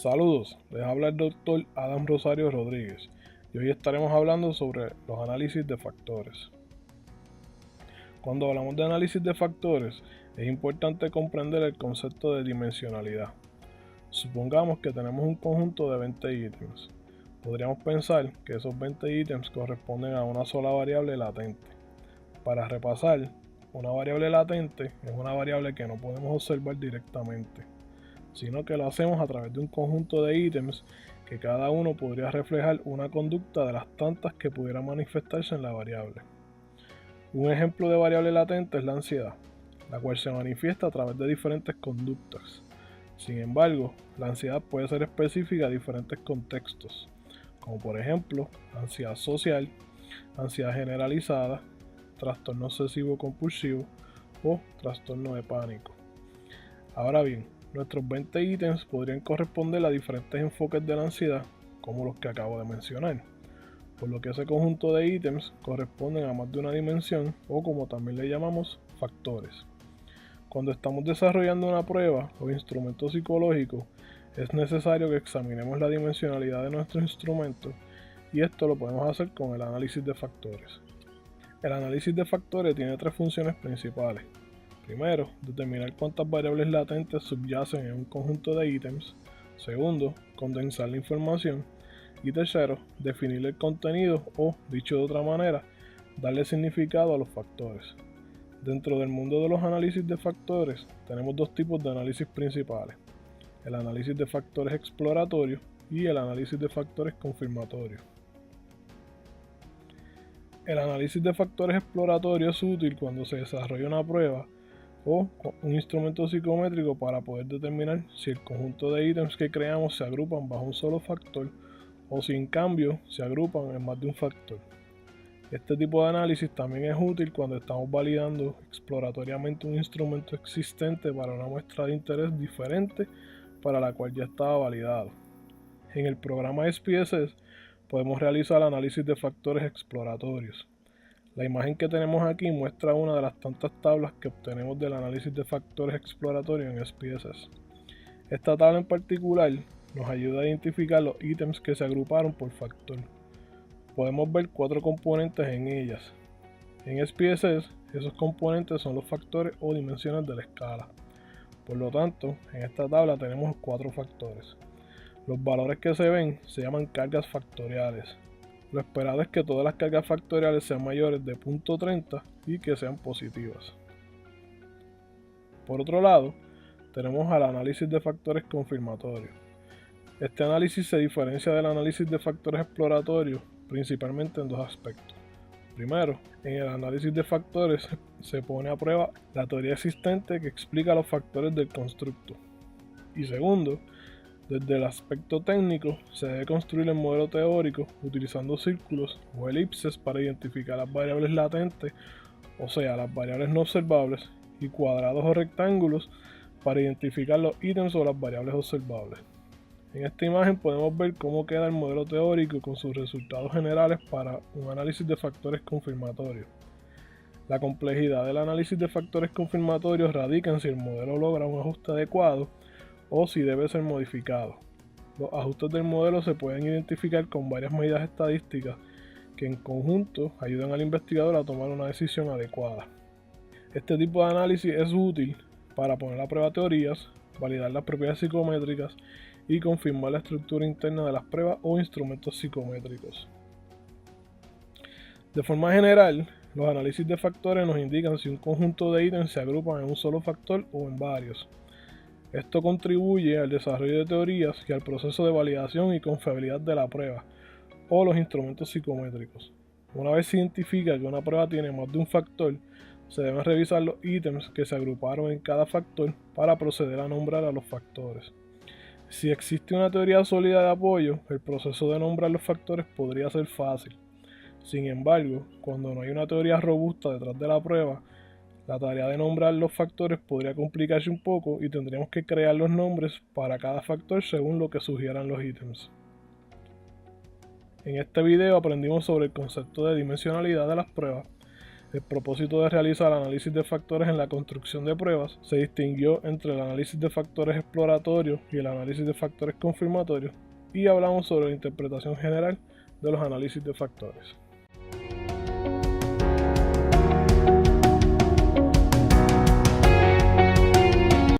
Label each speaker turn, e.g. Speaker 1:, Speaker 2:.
Speaker 1: Saludos, les habla el doctor Adam Rosario Rodríguez y hoy estaremos hablando sobre los análisis de factores. Cuando hablamos de análisis de factores, es importante comprender el concepto de dimensionalidad. Supongamos que tenemos un conjunto de 20 ítems. Podríamos pensar que esos 20 ítems corresponden a una sola variable latente. Para repasar, una variable latente es una variable que no podemos observar directamente, sino que lo hacemos a través de un conjunto de ítems que cada uno podría reflejar una conducta de las tantas que pudiera manifestarse en la variable. Un ejemplo de variable latente es la ansiedad, la cual se manifiesta a través de diferentes conductas. Sin embargo, la ansiedad puede ser específica a diferentes contextos, como por ejemplo, ansiedad social, ansiedad generalizada, trastorno obsesivo compulsivo o trastorno de pánico. Ahora bien, nuestros 20 ítems podrían corresponder a diferentes enfoques de la ansiedad, como los que acabo de mencionar, por lo que ese conjunto de ítems corresponden a más de una dimensión o, como también le llamamos, factores. Cuando estamos desarrollando una prueba o instrumento psicológico, es necesario que examinemos la dimensionalidad de nuestros instrumentos y esto lo podemos hacer con el análisis de factores. El análisis de factores tiene tres funciones principales. Primero, determinar cuántas variables latentes subyacen en un conjunto de ítems. Segundo, condensar la información. Y tercero, definir el contenido o, dicho de otra manera, darle significado a los factores. Dentro del mundo de los análisis de factores, tenemos dos tipos de análisis principales: el análisis de factores exploratorio y el análisis de factores confirmatorio. El análisis de factores exploratorio es útil cuando se desarrolla una prueba o un instrumento psicométrico para poder determinar si el conjunto de ítems que creamos se agrupan bajo un solo factor o si en cambio se agrupan en más de un factor. Este tipo de análisis también es útil cuando estamos validando exploratoriamente un instrumento existente para una muestra de interés diferente para la cual ya estaba validado. En el programa SPSS podemos realizar análisis de factores exploratorios. La imagen que tenemos aquí muestra una de las tantas tablas que obtenemos del análisis de factores exploratorios en SPSS. Esta tabla en particular nos ayuda a identificar los ítems que se agruparon por factor. Podemos ver 4 componentes en ellas. En SPSS, esos componentes son los factores o dimensiones de la escala. Por lo tanto, en esta tabla tenemos 4 factores. Los valores que se ven se llaman cargas factoriales. Lo esperado es que todas las cargas factoriales sean mayores de 0.30 y que sean positivas. Por otro lado, tenemos al análisis de factores confirmatorios. Este análisis se diferencia del análisis de factores exploratorios principalmente en dos aspectos. Primero, en el análisis de factores se pone a prueba la teoría existente que explica los factores del constructo. Y segundo, desde el aspecto técnico, se debe construir el modelo teórico utilizando círculos o elipses para identificar las variables latentes, o sea, las variables no observables, y cuadrados o rectángulos para identificar los ítems o las variables observables. En esta imagen podemos ver cómo queda el modelo teórico con sus resultados generales para un análisis de factores confirmatorios. La complejidad del análisis de factores confirmatorios radica en si el modelo logra un ajuste adecuado o si debe ser modificado. Los ajustes del modelo se pueden identificar con varias medidas estadísticas que en conjunto ayudan al investigador a tomar una decisión adecuada. Este tipo de análisis es útil para poner a prueba teorías, validar las propiedades psicométricas y confirmar la estructura interna de las pruebas o instrumentos psicométricos. De forma general, los análisis de factores nos indican si un conjunto de ítems se agrupan en un solo factor o en varios. Esto contribuye al desarrollo de teorías y al proceso de validación y confiabilidad de la prueba o los instrumentos psicométricos. Una vez se identifica que una prueba tiene más de un factor, se deben revisar los ítems que se agruparon en cada factor para proceder a nombrar a los factores. Si existe una teoría sólida de apoyo, el proceso de nombrar los factores podría ser fácil. Sin embargo, cuando no hay una teoría robusta detrás de la prueba, la tarea de nombrar los factores podría complicarse un poco y tendríamos que crear los nombres para cada factor según lo que sugieran los ítems. En este video aprendimos sobre el concepto de dimensionalidad de las pruebas. El propósito de realizar análisis de factores en la construcción de pruebas se distinguió entre el análisis de factores exploratorios y el análisis de factores confirmatorios, y hablamos sobre la interpretación general de los análisis de factores.